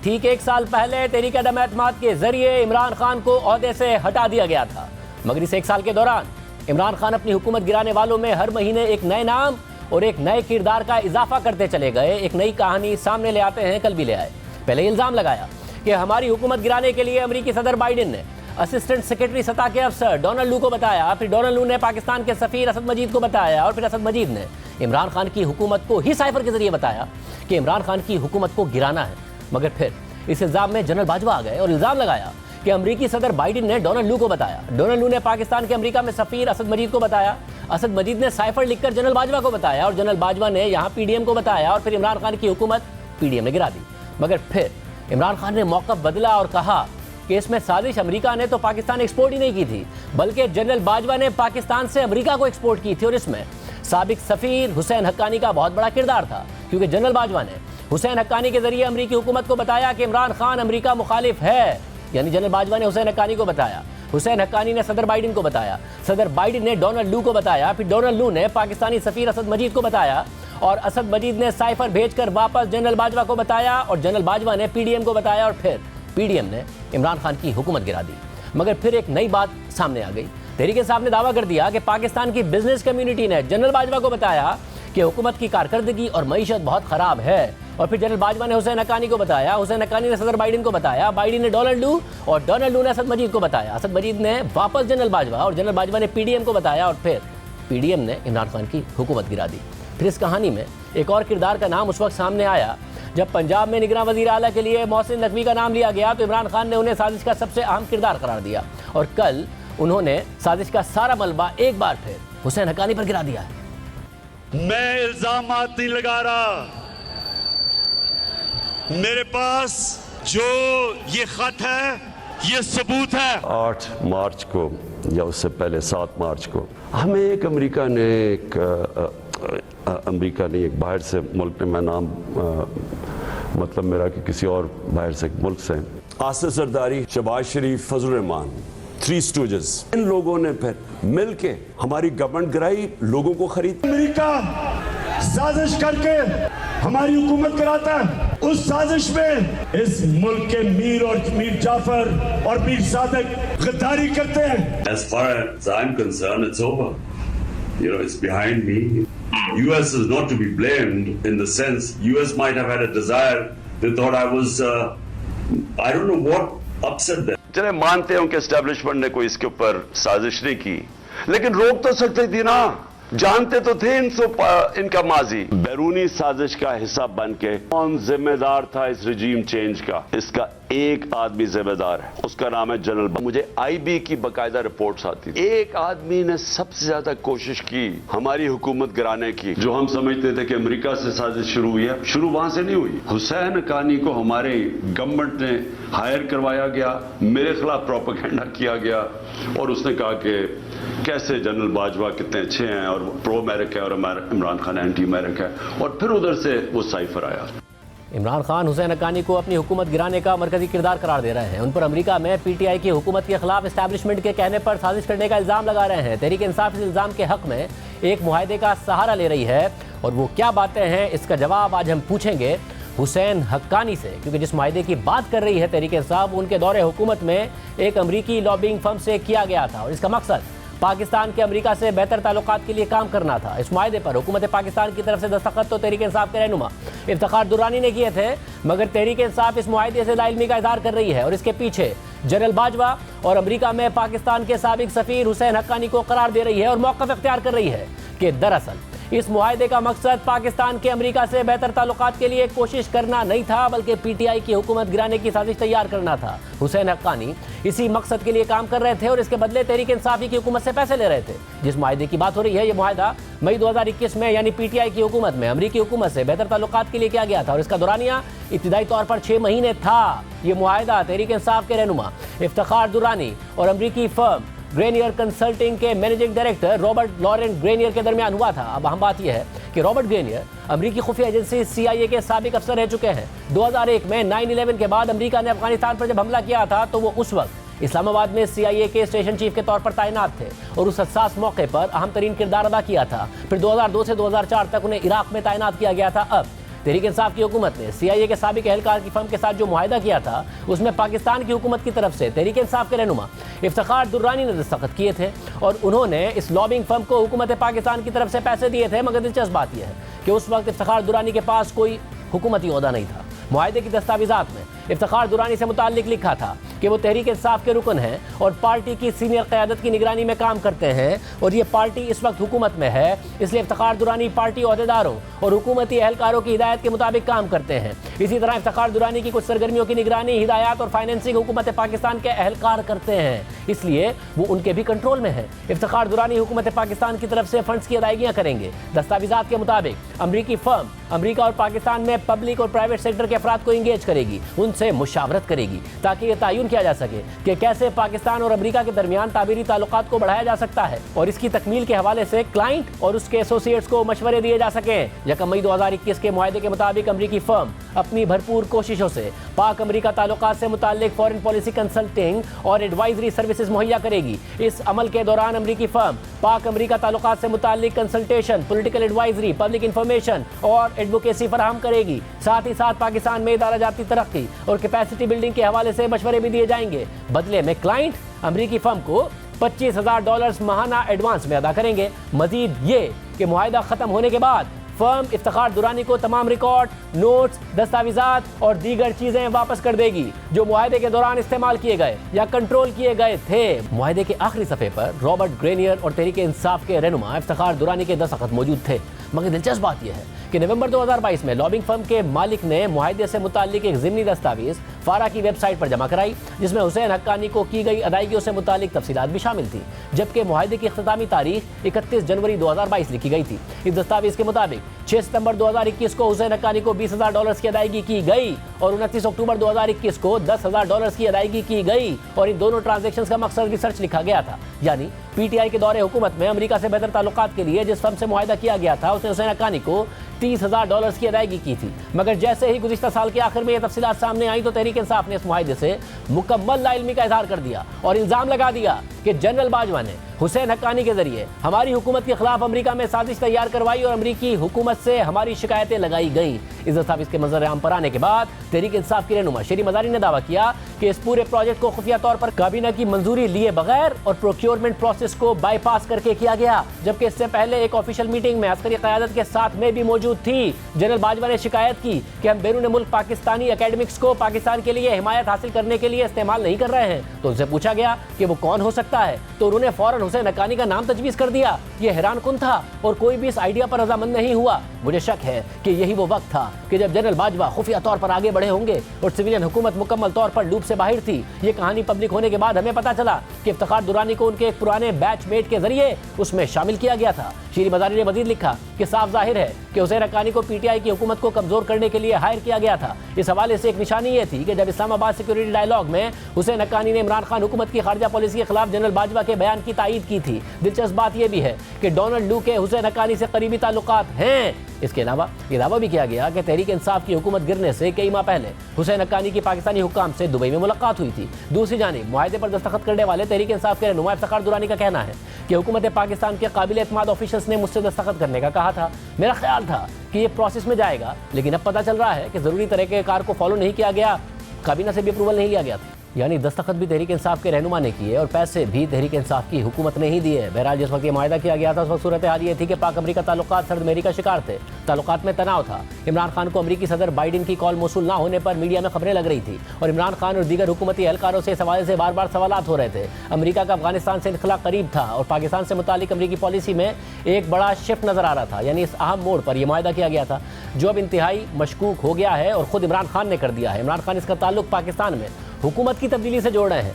ٹھیک 1 سال پہلے تحریک عدم اعتماد کے ذریعے عمران خان کو عہدے سے ہٹا دیا گیا تھا، مگر اس 1 سال کے دوران عمران خان اپنی حکومت گرانے والوں میں ہر مہینے ایک نئے نام اور ایک نئے کردار کا اضافہ کرتے چلے گئے، ایک نئی کہانی سامنے لے آتے ہیں، کل بھی لے آئے۔ پہلے یہ الزام لگایا کہ ہماری حکومت گرانے کے لیے امریکی صدر بائیڈن نے اسسٹنٹ سیکرٹری سطح کے افسر ڈونلڈ لو کو بتایا، پھر ڈونلڈ لو نے پاکستان کے سفیر اسد مجید کو بتایا، اور پھر اسد مجید نے عمران خان کی حکومت کو ہی سائفر کے ذریعے بتایا کہ عمران خان کی حکومت کو گرانا ہے۔ مگر پھر اس الزام میں جنرل باجوہ آ گئے اور الزام لگایا کہ امریکی صدر بائیڈن نے ڈونلڈ لو کو بتایا، ڈونلڈ لو نے پاکستان کے امریکہ میں سفیر اسد مجید کو بتایا، اسد مجید نے سائفر لکھ کر جنرل باجوہ کو بتایا، اور جنرل باجوہ نے یہاں پی ڈی ایم کو بتایا، اور پھر عمران خان کی حکومت پی ڈی ایم نے گرا دی۔ مگر پھر عمران خان نے موقف بدلا اور کہا کہ اس میں سازش امریکہ نے تو پاکستان ایکسپورٹ ہی نہیں کی تھی، بلکہ جنرل باجوہ نے پاکستان سے امریکہ کو ایکسپورٹ کی تھی، اور اس میں سابق سفیر حسین حقانی کا بہت بڑا کردار تھا، کیونکہ جنرل باجوہ نے حسین حقانی کے ذریعے امریکی حکومت کو بتایا کہ عمران خان امریکہ مخالف ہے، یعنی جنرل باجوہ نے حسین حقانی کو بتایا، حسین حقانی نے صدر بائیڈن کو بتایا، صدر بائیڈن نے ڈونلڈ لو کو بتایا، پھر ڈونلڈ لو نے پاکستانی سفیر اسد مجید کو بتایا، اور اسد مجید نے سائفر بھیج کر واپس جنرل باجوہ کو بتایا، اور جنرل باجوہ نے پی ڈی ایم کو بتایا، اور پھر پی ڈی ایم نے عمران خان کی حکومت گرا دی۔ مگر پھر ایک نئی بات سامنے آ گئی، تحریک انصاف نے دعویٰ کر دیا کہ پاکستان کی بزنس کمیونٹی نے جنرل باجوہ کو بتایا کہ حکومت کی کارکردگی اور معیشت بہت خراب ہے، اور پھر جنرل باجوہ نے حسین حقانی کو بتایا، حسین حقانی نے صدر بائیڈن کو بتایا، بائیڈن نے ڈونلڈ لو، اور ڈونلڈ لو نے اسد مجید کو بتایا، اسد مجید نے واپس جنرل باجوہ، اور جنرل باجوہ نے پی ڈی ایم کو بتایا، اور پھر پی ڈی ایم نے عمران خان کی حکومت گرا دی۔ پھر اس کہانی میں ایک اور کردار کا نام اس وقت سامنے آیا جب پنجاب میں نگراں وزیر اعلیٰ کے لیے محسن نقوی کا نام لیا گیا، تو عمران خان نے انہیں سازش کا سب سے اہم کردار قرار دیا، اور کل انہوں نے سازش کا سارا ملبہ ایک بار پھر حسین حقانی پر گرا دیا ہے۔ میں الزامات نہیں لگا رہا، میرے پاس جو یہ خط ہے یہ ثبوت ہے۔ 8 مارچ کو یا اس سے پہلے 7 مارچ کو ہمیں ایک امریکہ نے ایک باہر سے ملک نے، میں نام مطلب میرا کہ کسی اور باہر سے ملک سے، آصف زرداری، شہباز شریف، فضل الرحمان، 3 اسٹوجز، ان لوگوں نے پھر مل کے ہماری گورنمنٹ گرائی، لوگوں کو خرید۔ امریکہ سازش کر کے ہماری حکومت کراتا ہے، اس سازش میں اس ملک کے میر اور میر جعفر اور میر صادق غداری کرتے ہیں۔ As far as I'm concerned, it's over. You know, it's behind me. US is not to be blamed in the sense US might have had a desire. They thought I was, I don't know what upset them. چلے مانتے ہوں کہ establishment نے کوئی اس کے اوپر سازش نہیں کی، لیکن روک تو سکتے تھی نا، جانتے تو تھے ان کا ماضی۔ بیرونی سازش کا حصہ بن کے کون ذمہ دار تھا اس رجیم چینج کا؟ اس کا ایک آدمی ذمہ دار ہے، اس کا نام ہے جنرل مجھے آئی بی کی باقاعدہ رپورٹس آتی تھی۔ ایک آدمی نے سب سے زیادہ کوشش کی ہماری حکومت گرانے کی، جو ہم سمجھتے تھے کہ امریکہ سے سازش شروع ہوئی ہے، شروع وہاں سے نہیں ہوئی۔ حسین حقانی کو ہمارے گورنمنٹ نے ہائر کروایا گیا، میرے خلاف پروپیگنڈا کیا گیا، اور اس نے کہا کہ کیسے جنرل باجوہ کتنے اچھے ہیں اور پرو امریکہ ہے، اور عمران خان اینٹی امریکہ ہے، اور پھر ادھر سے وہ سائفر آیا۔ عمران خان حسین حقانی کو اپنی حکومت گرانے کا مرکزی کردار قرار دے رہے ہیں، ان پر امریکہ میں پی ٹی آئی کی حکومت کے خلاف اسٹیبلشمنٹ کے کہنے پر سازش کرنے کا الزام لگا رہے ہیں۔ تحریک انصاف اس الزام کے حق میں ایک معاہدے کا سہارا لے رہی ہے، اور وہ کیا باتیں ہیں اس کا جواب آج ہم پوچھیں گے حسین حقانی سے، کیونکہ جس معاہدے کی بات کر رہی ہے تحریک انصاف ان کے دور حکومت میں ایک امریکی لابنگ فرم سے کیا گیا تھا، اور اس کا مقصد پاکستان کے امریکہ سے بہتر تعلقات کے لیے کام کرنا تھا۔ اس معاہدے پر حکومت پاکستان کی طرف سے دستخط تو تحریک انصاف کے رہنما افتخار درانی نے کیے تھے، مگر تحریک انصاف اس معاہدے سے لا علمی کا اظہار کر رہی ہے، اور اس کے پیچھے جنرل باجوہ اور امریکہ میں پاکستان کے سابق سفیر حسین حقانی کو قرار دے رہی ہے، اور موقف اختیار کر رہی ہے کہ دراصل اس معاہدے کا مقصد پاکستان کے امریکہ سے بہتر تعلقات کے لیے کوشش کرنا نہیں تھا، بلکہ پی ٹی آئی کی حکومت گرانے کی سازش تیار کرنا تھا۔ حسین حقانی اسی مقصد کے لیے کام کر رہے تھے، اور اس کے بدلے تحریک انصافی کی حکومت سے پیسے لے رہے تھے۔ جس معاہدے کی بات ہو رہی ہے، یہ معاہدہ مئی 2021 میں یعنی پی ٹی آئی کی حکومت میں امریکی حکومت سے بہتر تعلقات کے لیے کیا گیا تھا، اور اس کا دورانیہ ابتدائی طور پر 6 مہینے تھا۔ یہ معاہدہ تحریک انصاف کے رہنما افتخار درانی اور امریکی فرم گرینیئر کنسلٹنگ کے مینیجنگ ڈائریکٹر رابرٹ لارنٹ گرینیئر کے درمیان ہوا تھا۔ اب اہم بات یہ ہے کہ رابرٹ گرینیئر امریکی خفیہ ایجنسی CIA کے سابق افسر رہ چکے ہیں۔ 2001 میں 9/11 کے بعد امریکہ نے افغانستان پر جب حملہ کیا تھا تو وہ اس وقت اسلام آباد میں CIA کے اسٹیشن چیف کے طور پر تعینات تھے، اور اس حساس موقع پر اہم ترین کردار ادا کیا تھا۔ پھر 2002 سے 2004 تک انہیں عراق میں تعینات کیا گیا تھا۔ اب تحریک انصاف کی حکومت نے CIA کے سابق اہلکار کی فرم کے ساتھ جو معاہدہ کیا تھا اس میں پاکستان کی حکومت کی طرف سے تحریک انصاف کے رہنما افتخار درانی نے دستخط کیے تھے اور انہوں نے اس لابنگ فرم کو حکومت پاکستان کی طرف سے پیسے دیے تھے، مگر دلچسپ بات یہ ہے کہ اس وقت افتخار درانی کے پاس کوئی حکومتی عہدہ نہیں تھا۔ معاہدے کی دستاویزات میں افتخار درانی سے متعلق لکھا تھا کہ وہ تحریک انصاف کے رکن ہیں اور پارٹی کی سینئر قیادت کی نگرانی میں کام کرتے ہیں، اور یہ پارٹی اس وقت حکومت میں ہے، اس لیے افتخار درانی پارٹی عہدیداروں اور حکومتی اہلکاروں کی ہدایت کے مطابق کام کرتے ہیں۔ اسی طرح افتخار درانی کی کچھ سرگرمیوں کی نگرانی، ہدایات اور فائنینسنگ حکومت پاکستان کے اہلکار کرتے ہیں، اس لیے وہ ان کے بھی کنٹرول میں ہیں۔ افتخار درانی حکومت پاکستان کی طرف سے فنڈز کی ادائیگیاں کریں گے۔ دستاویزات کے مطابق امریکی فرم امریکہ اور پاکستان میں پبلک اور پرائیویٹ سیکٹر کے افراد کو انگیج کرے گی، ان سے مشاورت کرے گی تاکہ یہ تعین کیا جا سکے کہ کیسے پاکستان اور امریکہ کے درمیان تعمیری تعلقات کو بڑھایا جا سکتا ہے، اور اس کی تکمیل کے حوالے سے کلائنٹ اور اس کے ایسوسیٹس کو مشورے دیے جا سکیں۔ 1 مئی 2021 کے معاہدے کے مطابق امریکی فرم اپنی بھرپور کوششوں سے پاک امریکہ تعلقات سے متعلق فارن پالیسی کنسلٹنگ اور ایڈوائزری سروسز مہیا کرے گی۔ اس عمل کے دوران امریکی فرم پاک امریکہ تعلقات سے متعلق consultation, political advisory, public information اور ایڈوکیسی فراہم کرے گی۔ ساتھ ہی ساتھ پاکستان میں ادارہ جاتی ترقی اور کیپیسٹی بلڈنگ کے حوالے سے مشورے بھی دیے جائیں گے۔ بدلے میں کلائنٹ امریکی فرم کو $25,000 ماہانہ ایڈوانس میں ادا کریں گے۔ مزید یہ کہ معاہدہ ختم ہونے کے بعد فرم افتخار درانی کو تمام ریکارڈ، نوٹس، دستاویزات اور دیگر چیزیں واپس کر دے گی جو معاہدے کے دوران استعمال کیے گئے یا کنٹرول کیے گئے تھے۔ معاہدے کے آخری صفحے پر رابرٹ گرینیئر اور تحریک انصاف کے رہنما افتخار درانی کے دستخط موجود تھے، مگر دلچسپ بات یہ ہے کہ نومبر 2022 میں لابنگ فرم کے مالک نے معاہدے سے متعلق ایک ضمنی دستاویز فارا کی ویب سائٹ پر جمع کرائی، جس میں حسین حقانی کو کی گئی ادائیگیوں سے متعلق تفصیلات بھی شامل تھیں، جبکہ معاہدے کی اختتامی تاریخ 31 جنوری 2022 لکھی گئی تھی۔ اس دستاویز کے مطابق 6 ستمبر 2021 کو حسین حقانی کو $20,000 کی ادائیگی کی گئی اور 29 اکتوبر 2021 کو $10,000 کی ادائیگی کی گئی، اور ان دونوں ٹرانزیکشنز کا مقصد ریسرچ لکھا گیا تھا، یعنی PTI کے دور حکومت میں امریکہ سے بہتر تعلقات کے لیے جس فرم سے معاہدہ کیا گیا تھا اس نے حسین حقانی کو $30,000 کی ادائیگی کی تھی، مگر جیسے ہی گزشتہ سال کے آخر میں یہ تفصیلات سامنے آئیں تو تحریک انصاف نے اس معاہدے سے مکمل لا علمی کا اظہار کر دیا اور الزام لگا دیا کہ جنرل باجوہ نے حسین حقانی کے ذریعے ہماری حکومت کے خلاف امریکہ میں سازش تیار کروائی اور امریکی حکومت سے ہماری شکایتیں لگائی گئیں۔ اس دستاویز کے منظر عام پر آنے کے بعد تحریک انصاف کی رہنما شیری مزاری نے دعویٰ کیا کہ اس پورے پروجیکٹ کو خفیہ طور پر کابینہ کی منظوری لیے بغیر اور پروکیورمنٹ پروسیس کو بائی پاس کر کے کیا گیا، جبکہ اس سے پہلے ایک آفیشیل میٹنگ میں عسکری قیادت کے ساتھ میں بھی موجود تھی۔ جنرل باجوہ نے شکایت کی کہ ہم بیرون ملک پاکستانی اکیڈمکس کو پاکستان کے لیے حمایت حاصل کرنے کے لیے استعمال نہیں کر رہے ہیں، تو ان سے پوچھا گیا کہ وہ کون ہو سکتا ہے تو انہوں نے فوراً حسین حقانی کا نام تجویز کر دیا۔ یہ حیران کن تھا اور کوئی بھی اس آئیڈیا پر رضامند نہیں ہوا۔ مجھے شک ہے کہ یہی وہ وقت تھا کہ جب جنرل باجوہ خفیہ طور پر آگے بڑھے ہوں گے اور سویلین حکومت مکمل طور پر لوپ سے باہر تھی۔ یہ کہانی پبلک ہونے کے بعد ہمیں پتہ چلا کہ افتخار درانی کو ان کے ایک پرانے بیچ میٹ کے ذریعے اس میں شامل کیا گیا تھا۔ شیری مزاری نے مزید لکھا کہ صاف ظاہر ہے کہ حسین حقانی کو PTI کی حکومت کو کمزور کرنے کے لیے ہائر کیا گیا تھا۔ اس حوالے سے ایک نشانی یہ تھی کہ جب اسلام آباد سیکورٹی ڈائیلاگ میں حسین حقانی نے عمران خان حکومت کی خارجہ پالیسی کے خلاف جنرل باجوہ کے بیان کی تائید کی تھی۔ دلچسپ بات یہ بھی ہے کہ ڈونلڈ لو کے حسین حقانی سے قریبی تعلقات ہیں۔ اس کے علاوہ یہ دعویٰ بھی کیا گیا کہ تحریک انصاف کی حکومت گرنے سے کئی ماہ پہلے حسین حقانی کی پاکستانی حکام سے دبئی میں ملاقات ہوئی تھی۔ دوسری جانب معاہدے پر دستخط کرنے والے تحریک انصاف کے رہنما افتخار درانی کا کہنا ہے کہ حکومت پاکستان کے قابل اعتماد آفیشلز نے مجھ سے دستخط کرنے کا کہا تھا۔ میرا خیال تھا کہ یہ پروسیس میں جائے گا، لیکن اب پتہ چل رہا ہے کہ ضروری طریقہ کار کو فالو نہیں کیا گیا، کابینہ سے بھی اپروول نہیں لیا گیا تھا۔ یعنی دستخط بھی تحریک انصاف کے رہنما نے کیے اور پیسے بھی تحریک انصاف کی حکومت نے ہی دیے۔ بہرحال جس وقت یہ معاہدہ کیا گیا تھا اس وقت صورتحال یہ تھی کہ پاک امریکہ تعلقات سرد میری کا شکار تھے، تعلقات میں تناؤ تھا۔ عمران خان کو امریکی صدر بائیڈن کی کال موصول نہ ہونے پر میڈیا میں خبریں لگ رہی تھی اور عمران خان اور دیگر حکومتی اہلکاروں سے اس حوالے سے بار بار سوالات ہو رہے تھے۔ امریکہ کا افغانستان سے انخلا قریب تھا اور پاکستان سے متعلق امریکی پالیسی میں ایک بڑا شفٹ نظر آ رہا تھا، یعنی اس اہم موڑ پر یہ معاہدہ کیا گیا تھا جو اب انتہائی مشکوک ہو گیا ہے اور خود عمران خان نے کر دیا ہے۔ عمران خان اس کا تعلق پاکستان میں حکومت کی تبدیلی سے جوڑ رہے ہیں